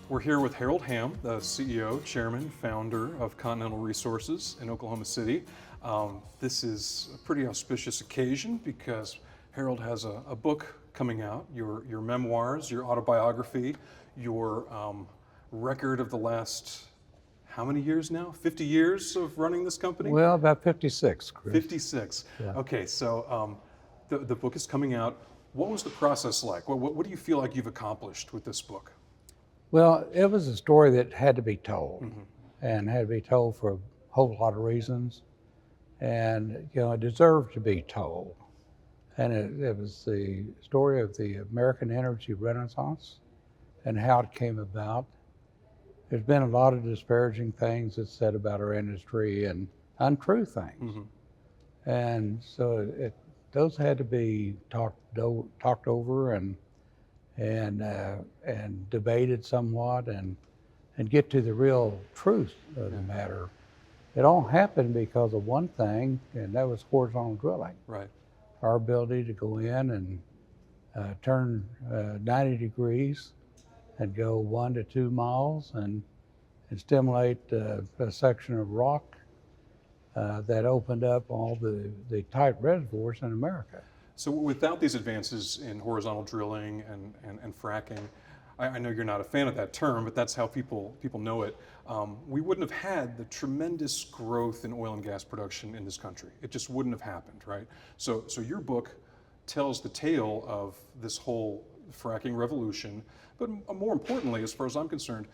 We're here with Harold Hamm, the CEO, chairman, founder of Continental Resources in Oklahoma City. This is a pretty auspicious occasion because Harold has a book coming out, your memoirs, your autobiography, your record of the last, how many years now? 50 years of running this company? Well, about 56, Chris. 56. Yeah. Okay, so the book is coming out. What was the process like? What do you feel like you've accomplished with this book? Well, it was a story that had to be told, and had to be told for a whole lot of reasons, and it deserved to be told. And it was the story of the American energy renaissance and how it came about. There's been a lot of disparaging things that's said about our industry and untrue things, and so those had to be talked over and debated somewhat and get to the real truth of the matter. It all happened because of one thing, and that was horizontal drilling. Right. Our ability to go in and turn 90 degrees and go 1 to 2 miles and stimulate a section of rock that opened up all the tight reservoirs in America. So without these advances in horizontal drilling and fracking, I know you're not a fan of that term, but that's how people know it. We wouldn't have had the tremendous growth in oil and gas production in this country. It just wouldn't have happened, right? So your book tells the tale of this whole fracking revolution, but more importantly, as far as I'm concerned,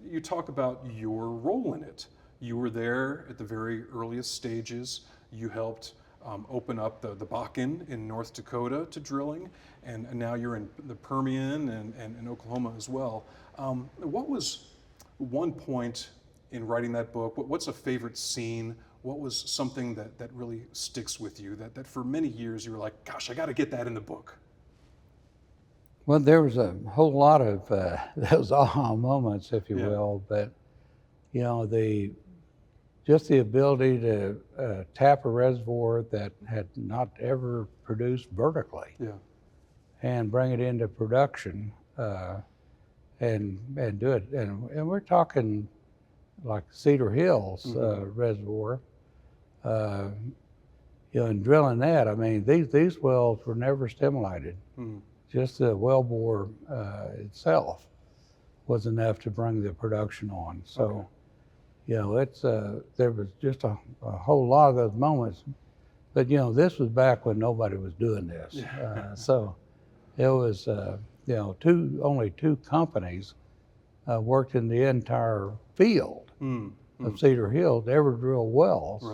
you talk about your role in it. You were there at the very earliest stages. You helped open up the Bakken in North Dakota to drilling, and now you're in the Permian and in Oklahoma as well. What was one point in writing that book? What's a favorite scene? What was something that really sticks with you, that for many years you were like, gosh, I got to get that in the book? Well, there was a whole lot of those aha moments, if you will, but just the ability to tap a reservoir that had not ever produced vertically, and bring it into production and do it. And we're talking like Cedar Hills reservoir, and drilling that. I mean, these wells were never stimulated. Just the wellbore itself was enough to bring the production on. So. It's there was just a whole lot of those moments, but this was back when nobody was doing this. So it was only two companies worked in the entire field of Cedar Hills to ever drill wells,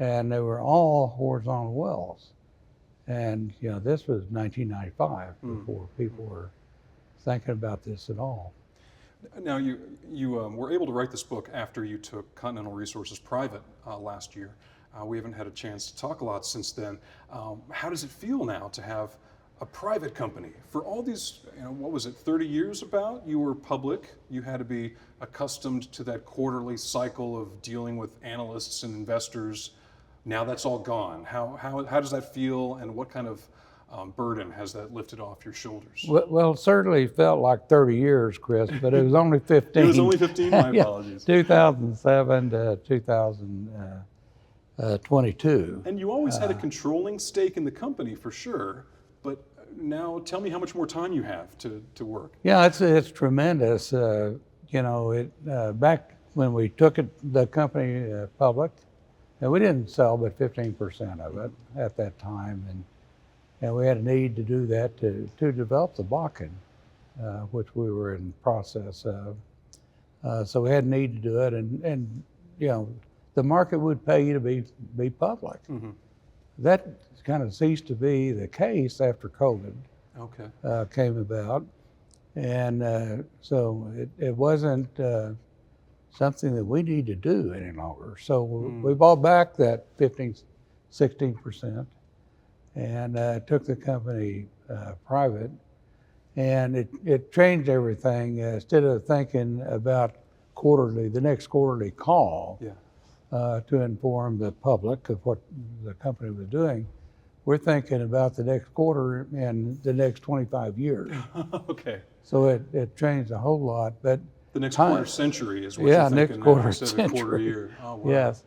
and they were all horizontal wells. And this was 1995 before people were thinking about this at all. Now, you were able to write this book after you took Continental Resources private last year. We haven't had a chance to talk a lot since then. How does it feel now to have a private company? For all these, what was it, 30 years about? You were public. You had to be accustomed to that quarterly cycle of dealing with analysts and investors. Now that's all gone. How does that feel, and what kind of burden has that lifted off your shoulders? Well, it certainly felt like 30 years, Chris, but it was only 15. It was only 15? My apologies. 2007 to 2022. And you always had a controlling stake in the company, for sure, but now tell me how much more time you have to work. Yeah, it's tremendous. Back when we took the company public, and we didn't sell but 15% of it at that time, and we had a need to do that to develop the Bakken, which we were in the process of. So we had a need to do it, and the market would pay you to be public. That kind of ceased to be the case after COVID came about, and so it wasn't something that we need to do any longer. So we bought back that 16%. And took the company private, and it changed everything. Instead of thinking about the next quarterly call to inform the public of what the company was doing, we're thinking about the next quarter and the next 25 years. Okay. So it changed a whole lot. But The next time- quarter century is what yeah, you're thinking next quarter now instead of a quarter century. year. Oh, wow. Yes.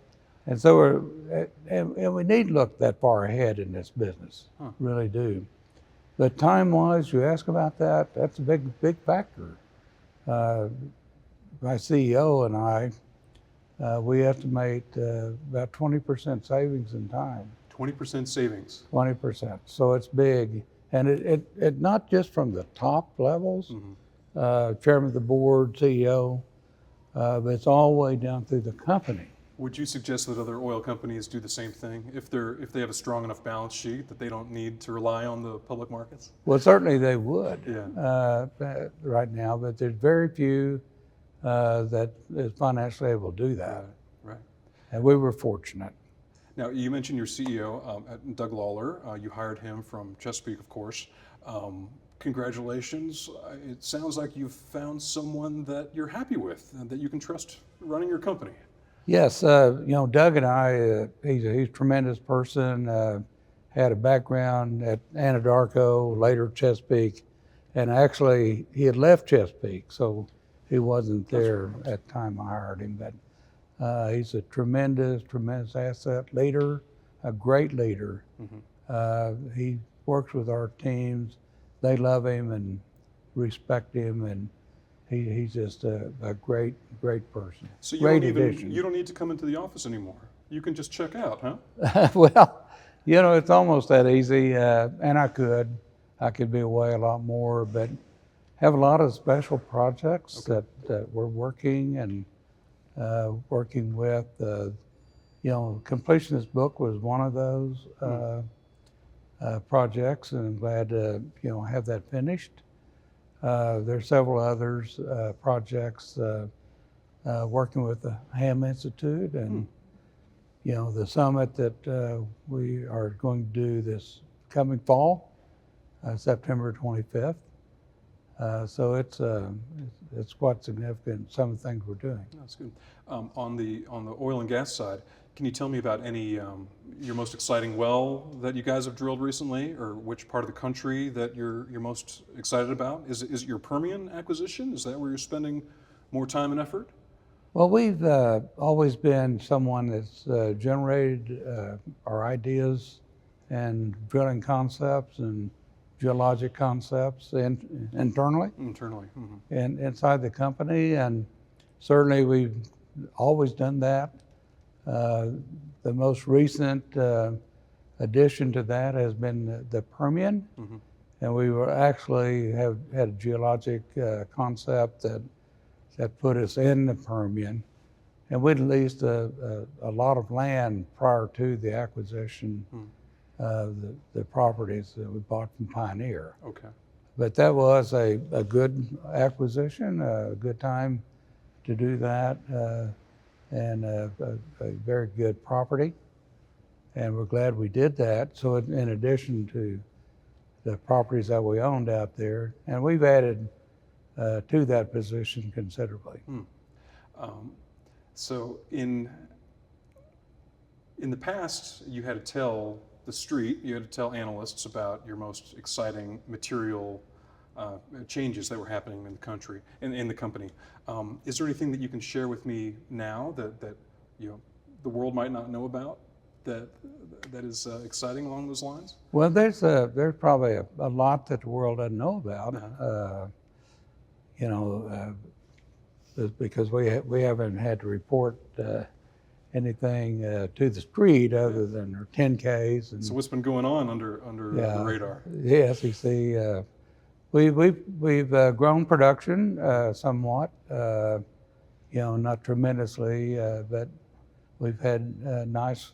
And so and we need to look that far ahead in this business, really do. But time-wise, you ask about that, that's a big factor. My CEO and I, we estimate about 20% savings in time. 20% savings. 20%. So it's big. And it not just from the top levels, chairman of the board, CEO, but it's all the way down through the company. Would you suggest that other oil companies do the same thing if they have a strong enough balance sheet that they don't need to rely on the public markets? Well, certainly they would Yeah. right now, but there's very few that is financially able to do that. Right. And we were fortunate. Now, you mentioned your CEO, Doug Lawler. You hired him from Chesapeake, of course. Congratulations. It sounds like you've found someone that you're happy with and that you can trust running your company. Yes, Doug and I, he's a tremendous person, had a background at Anadarko, later Chesapeake, and actually he had left Chesapeake, so he wasn't there at the time I hired him, but he's a tremendous asset, leader, a great leader. He works with our teams, they love him and respect him, and he's just a great person. So great addition. You don't need to come into the office anymore. You can just check out, huh? Well, it's almost that easy, and I could be away a lot more, but have a lot of special projects that we're working and working with. Completion of this book was one of those projects, and I'm glad to have that finished. There's several others projects working with the Hamm Institute and the summit that we are going to do this coming fall, September 25th. So it's quite significant, some of the things we're doing. That's good. On the oil and gas side, can you tell me about any your most exciting well that you guys have drilled recently, or which part of the country that you're most excited about? Is it your Permian acquisition? Is that where you're spending more time and effort? Well, we've always been someone that's generated our ideas and drilling concepts and geologic concepts internally. Internally. And inside the company, and certainly we've always done that. The most recent addition to that has been the Permian, and we were actually had a geologic concept that put us in the Permian, and we'd leased a lot of land prior to the acquisition of the properties that we bought from Pioneer. Okay. But that was a good acquisition, a good time to do that, and a very good property. And we're glad we did that. So in addition to the properties that we owned out there, and we've added to that position considerably. So in the past, you had to tell the street, you had to tell analysts about your most exciting material changes that were happening in the country, in the company. Is there anything that you can share with me now that the world might not know about that is exciting along those lines? Well, there's probably a lot that the world doesn't know about. Because we haven't had to report anything to the street other than our 10Ks. And so what's been going on under the radar? The SEC. We've grown production somewhat, not tremendously, but we've had nice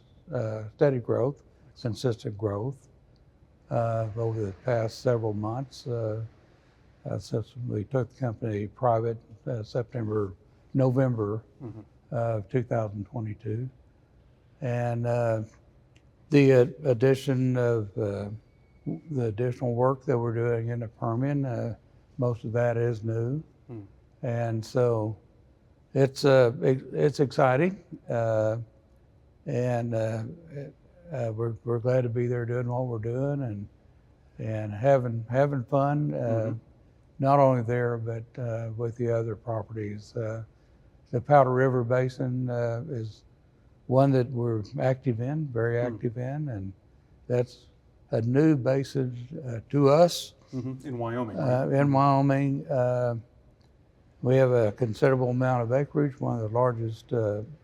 steady growth, consistent growth over the past several months since we took the company private November of 2022. And the addition of the additional work that we're doing in the Permian, most of that is new. And so it's exciting. And we're glad to be there doing what we're doing and having fun. not only there, but with the other properties. The Powder River Basin is one that we're active in, very active in, and that's a new basin to us. In Wyoming, right? In Wyoming, we have a considerable amount of acreage, one of the largest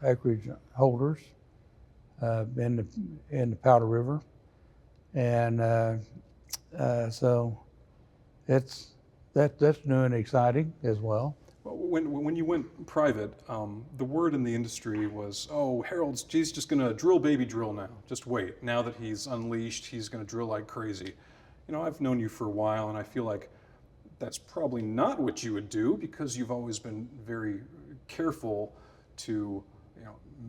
acreage holders in the Powder River, and so that's new and exciting as well. When you went private, the word in the industry was, "Oh, he's just going to drill, baby, drill now. Just wait. Now that he's unleashed, he's going to drill like crazy." You know, I've known you for a while, and I feel like that's probably not what you would do, because you've always been very careful to,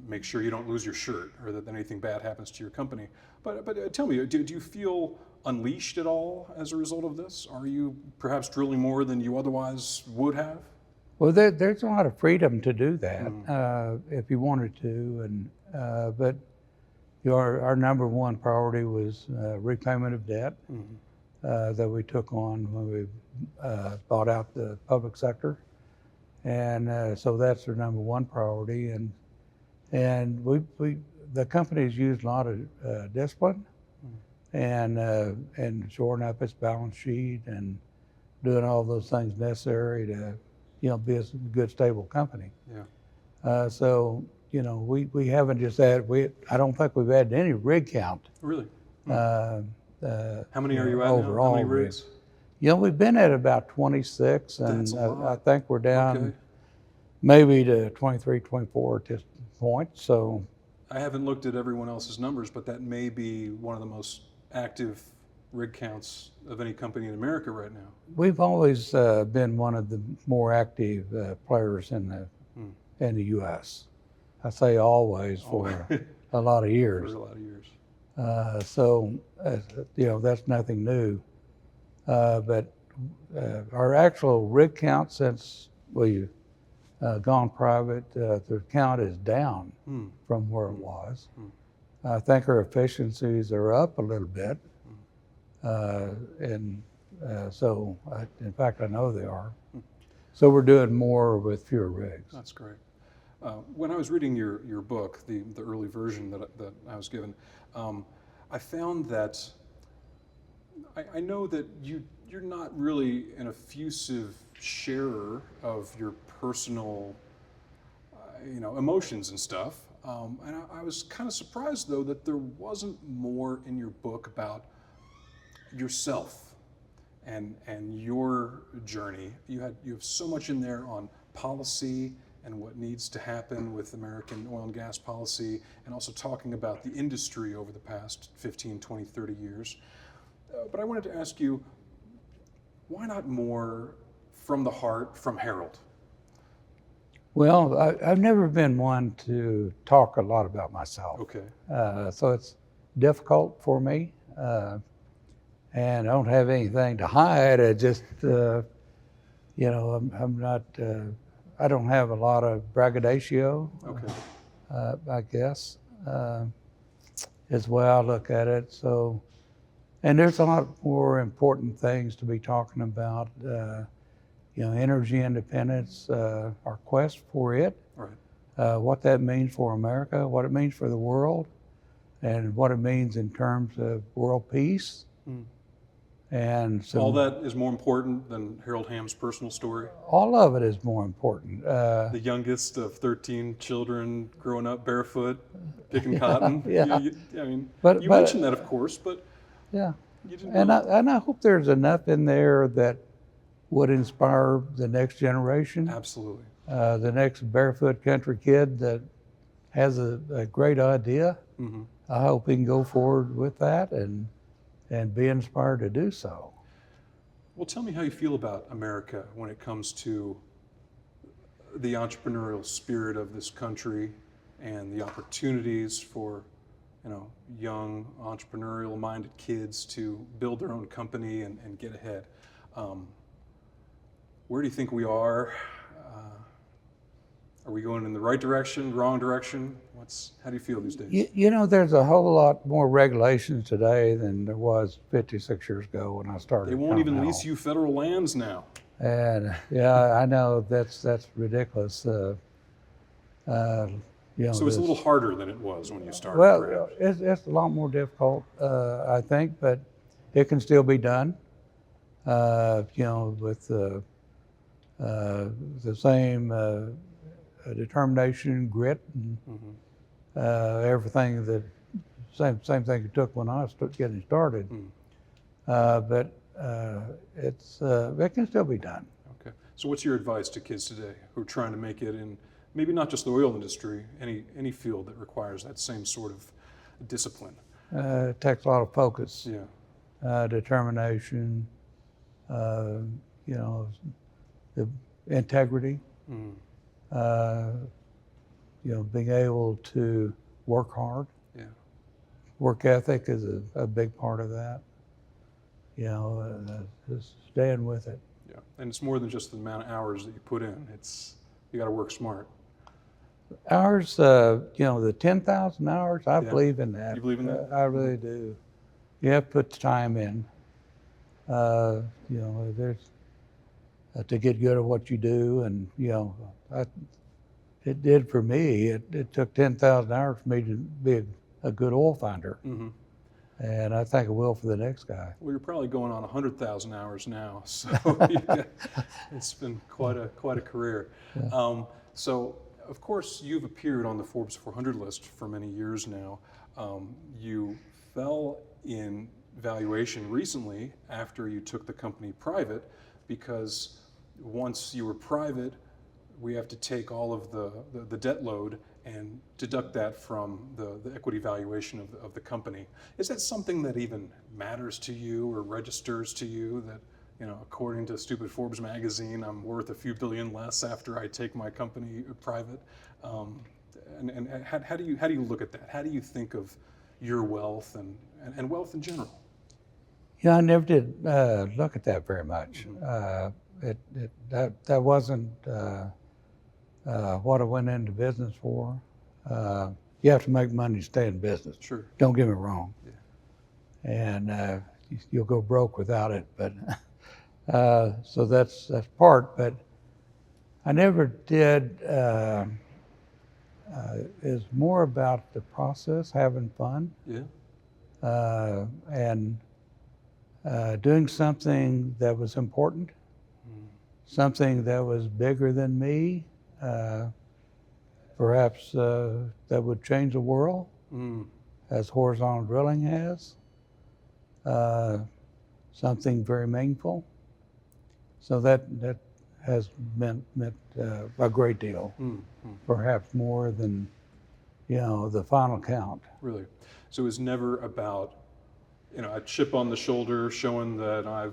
make sure you don't lose your shirt or that anything bad happens to your company. But tell me, do you feel unleashed at all as a result of this? Are you perhaps drilling more than you otherwise would have? Well, there's a lot of freedom to do that if you wanted to, and but our number one priority was repayment of debt that we took on when we bought out the public sector, and so that's our number one priority. And the company's used a lot of discipline and shoring up its balance sheet and doing all those things necessary to be a good, stable company. Yeah. So we haven't just added. I don't think we've added any rig count. Really? How many are you at overall? now? How many rigs? We've been at about 26, and That's a lot. I think we're down Okay. maybe to 23, 24 at this point. So I haven't looked at everyone else's numbers, but that may be one of the most active rig counts of any company in America right now. we've always been one of the more active players in the U.S. I say always for a lot of years. For a lot of years. So that's nothing new. But our actual rig count since we've gone private, the count is down from where it was. I think our efficiencies are up a little bit. So in fact, I know they are. So we're doing more with fewer rigs. That's great. When I was reading your book, the early version that I was given, I found that I know that you're not really an effusive sharer of your personal emotions and stuff. And I was kind of surprised, though, that there wasn't more in your book about yourself and your journey. You have so much in there on policy and what needs to happen with American oil and gas policy, and also talking about the industry over the past 15, 20, 30 years. But I wanted to ask you, why not more from the heart from Harold? Well, I've never been one to talk a lot about myself. Okay. So it's difficult for me. And I don't have anything to hide. I just, I'm not, I don't have a lot of braggadocio, I guess, is the way I look at it. So, and there's a lot more important things to be talking about, energy independence, our quest for it, right. What that means for America, what it means for the world, and what it means in terms of world peace. And so all that is more important than Harold Hamm's personal story? All of it is more important. The youngest of 13 children growing up barefoot, picking cotton. Yeah. You But mentioned that, of course, but yeah. you didn't And I hope there's enough in there that would inspire the next generation. Absolutely. The next barefoot country kid that has a great idea. I hope he can go forward with that and be inspired to do so. Well, tell me how you feel about America when it comes to the entrepreneurial spirit of this country and the opportunities for, young entrepreneurial-minded kids to build their own company and get ahead. Where do you think we are? Are we going in the right direction, wrong direction? How do you feel these days? There's a whole lot more regulations today than there was 56 years ago when I started. They won't even lease you federal lands now. And yeah, I know that's ridiculous. You know, So it's a little harder than it was when you started, well, perhaps. it's a lot more difficult, I think, but it can still be done. You know, with the same determination, grit, and everything that same thing it took when I was getting started. But it can still be done. Okay. So what's your advice to kids today who are trying to make it in maybe not just the oil industry, any field that requires that same sort of discipline? It takes a lot of focus, Yeah. determination, you know, the integrity, you know, being able to work hard. Yeah. Work ethic is a big part of that. You know, just staying with it. Yeah. And it's more than just the amount of hours that you put in. It's you got to work smart. Hours, you know, the 10,000 hours, I believe in that. You believe in that? I really do. You have to put the time in. You know, there's to get good at what you do, and you know, it did for me. It took 10,000 hours for me to be a good oil finder, and I think it will for the next guy. Well, you're probably going on 100,000 hours now, so it's been quite a career. Yeah. So, of course, you've appeared on the Forbes 400 list for many years now. You fell in valuation recently after you took the company private, because once you were private, we have to take all of the debt load and deduct that from the equity valuation of the company. Is that something that even matters to you or registers to you, that, you know, according to stupid Forbes magazine, I'm worth a few billion less after I take my company private? And how do you look at that? How do you think of your wealth and wealth in general? Yeah, I never did look at that very much. That wasn't what I went into business for. You have to make money to stay in business. Sure. Don't get me wrong. Yeah. And you'll go broke without it. But so that's part. But I never did. It's more about the process, having fun. Yeah. And doing something that was important, something that was bigger than me, perhaps that would change the world, as horizontal drilling has, something very meaningful. So that has meant a great deal, perhaps more than, you know, the final count. Really. So it was never about, you know, a chip on the shoulder showing that I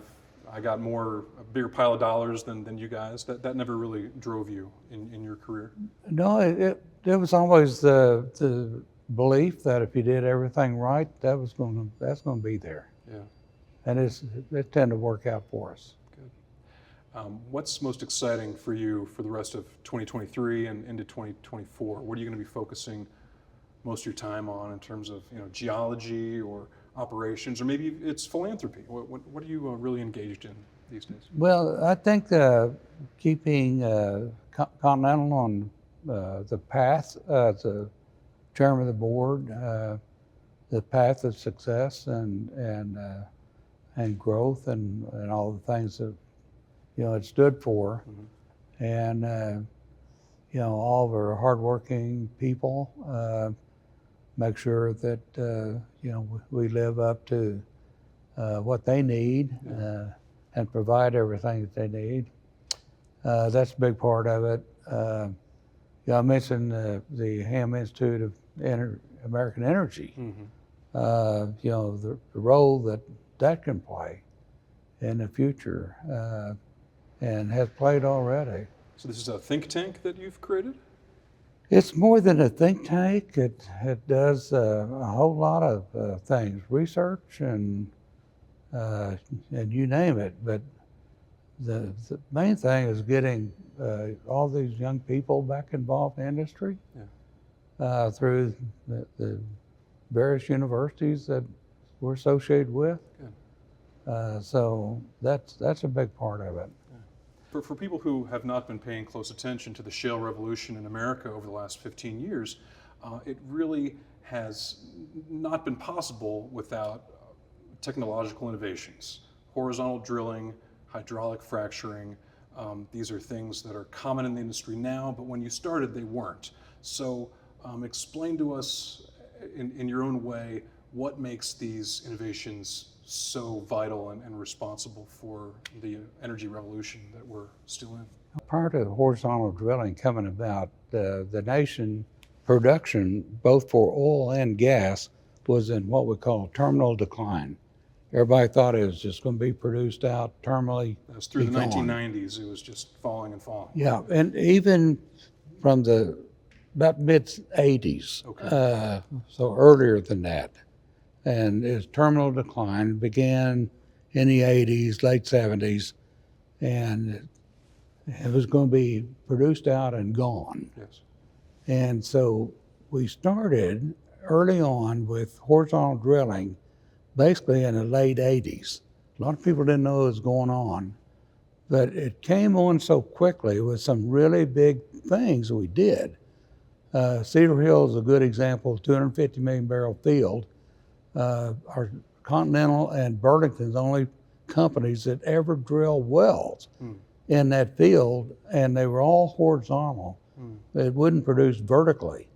got a bigger pile of dollars than you guys. That never really drove you in your career. No, it was always the belief that if you did everything right, that's going to be there. Yeah. And it tended to work out for us. Good. What's most exciting for you for the rest of 2023 and into 2024? What are you going to be focusing most of your time on in terms of, you know, geology or operations, or maybe it's philanthropy? What are you really engaged in these days? Well, I think keeping Continental on the path, as a chairman of the board, the path of success and growth and all the things that, you know, it stood for, and you know, all of our hardworking people. Make sure that you know, we live up to what they need, and provide everything that they need. That's a big part of it. You know, I mentioned the Hamm Institute of American Energy. You know, the role that can play in the future, and has played already. So this is a think tank that you've created? It's more than a think tank. It does a whole lot of things, research and you name it. But the main thing is getting all these young people back involved in industry, through the various universities that we're associated with. Good. So that's a big part of it. For people who have not been paying close attention to the shale revolution in America over the last 15 years, it really has not been possible without technological innovations. Horizontal drilling, hydraulic fracturing, these are things that are common in the industry now, but when you started, they weren't. So explain to us in your own way what makes these innovations so vital and responsible for the energy revolution that we're still in. Prior to horizontal drilling coming about, the nation production, both for oil and gas, was in what we call terminal decline. Everybody thought it was just going to be produced out terminally. That was through the gone. 1990s, it was just falling and falling. Yeah, and even from the about mid-80s, Okay. so earlier than that. And its terminal decline began in the 80s, late 70s, and it was going to be produced out and gone. Yes. And so we started early on with horizontal drilling, basically in the late 80s. A lot of people didn't know what was going on, but it came on so quickly with some really big things we did. Cedar Hill is a good example, 250 million barrel field. Our Continental and Burlington's only companies that ever drill wells in that field, and they were all horizontal. It wouldn't produce vertically.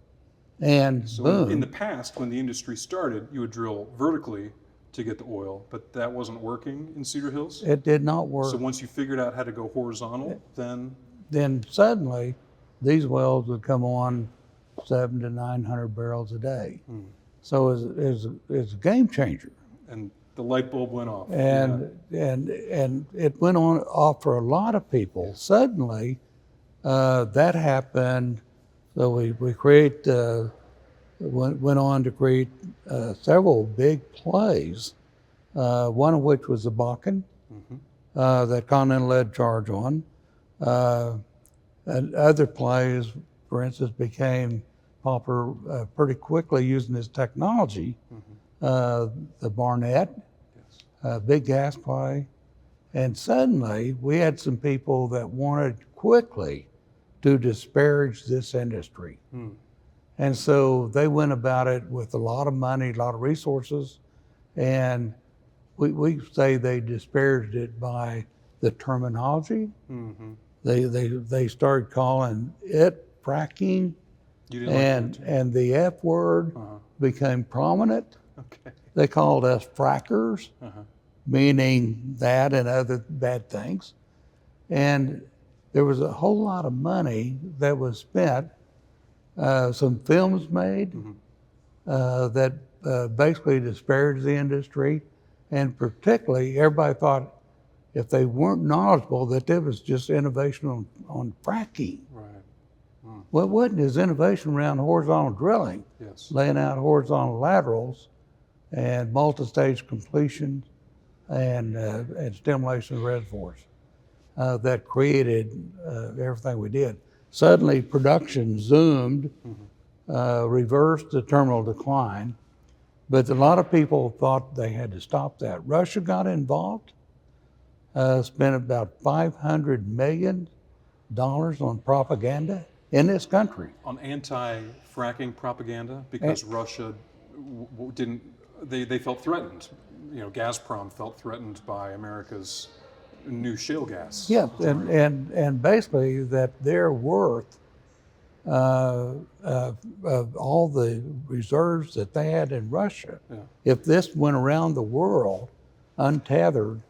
And So boom. in the past, when the industry started, you would drill vertically to get the oil, but that wasn't working in Cedar Hills? It did not work. So once you figured out how to go horizontal, Then suddenly, these wells would come on 700 to 900 barrels a day. So it's a game changer. and the light bulb went off. And it went on off for a lot of people. Suddenly, that happened. So we went on to create several big plays. One of which was the Bakken, that Continental led charge on. And other plays, for instance, became popular pretty quickly using this technology. The Barnett, big gas play. And suddenly we had some people that wanted quickly to disparage this industry. And so they went about it with a lot of money, a lot of resources, and we say they disparaged it by the terminology. They started calling it fracking, You didn't like that? and the F word became prominent. Okay. They called us frackers, meaning that and other bad things. And there was a whole lot of money that was spent, some films made that basically disparaged the industry. And particularly, everybody thought if they weren't knowledgeable that there was just innovation on fracking. Right. Well, it wasn't. There's innovation around horizontal drilling, Yes. laying out horizontal laterals and multi-stage completions and stimulation of reservoirs that created everything we did. Suddenly, production zoomed, reversed the terminal decline, but a lot of people thought they had to stop that. Russia got involved, spent about $500 million on propaganda in this country. On anti-fracking propaganda, because Russia didn't, they felt threatened. You know, Gazprom felt threatened by America's new shale gas. Yeah, and basically that they're worth of all the reserves that they had in Russia. Yeah. If this went around the world untethered,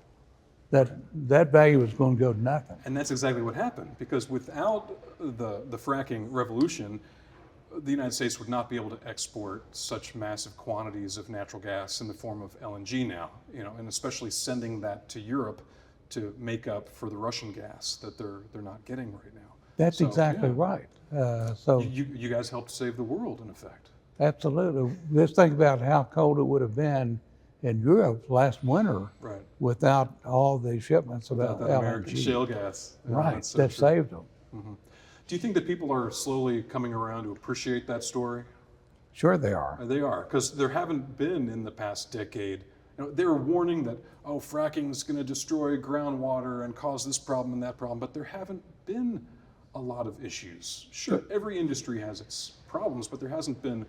that value was going to go to nothing. And that's exactly what happened, because without the fracking revolution, the United States would not be able to export such massive quantities of natural gas in the form of LNG now, you know, and especially sending that to Europe to make up for the Russian gas that they're not getting right now. That's So, exactly yeah. right. So You guys helped save the world, in effect. absolutely. Just think about how cold it would have been in Europe last winter Right. without all the shipments of That American LNG. shale gas. Yeah, Right, that's so that true. saved them. Do you think that people are slowly coming around to appreciate that story? Sure they are. They are, because there haven't been in the past decade they were warning that, oh, fracking is going to destroy groundwater and cause this problem and that problem, but there haven't been a lot of issues. Sure, every industry has its problems, but there hasn't been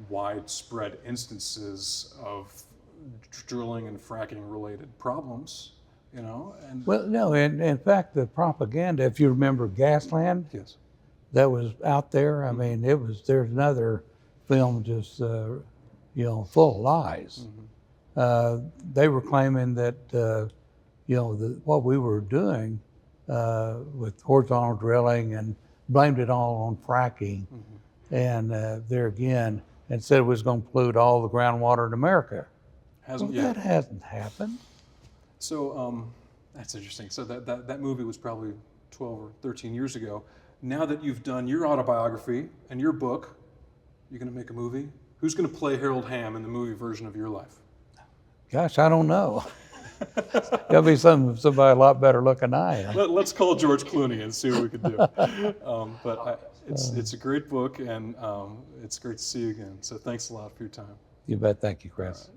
widespread instances of drilling and fracking related problems, and Well, no, in fact, the propaganda, if you remember Gasland, yes. that was out there. I mean, there's another film just, full of lies. They were claiming that, what we were doing with horizontal drilling and blamed it all on fracking. And there again, and said it was going to pollute all the groundwater in America. Hasn't Well, yet. that hasn't happened. So that's interesting. So that movie was probably 12 or 13 years ago. Now that you've done your autobiography and your book, you're going to make a movie? Who's going to play Harold Hamm in the movie version of your life? Gosh, I don't know. There'll be somebody a lot better looking than I am. Let's call George Clooney and see what we can do. It's a great book, and it's great to see you again. So thanks a lot for your time. You bet. Thank you, Chris.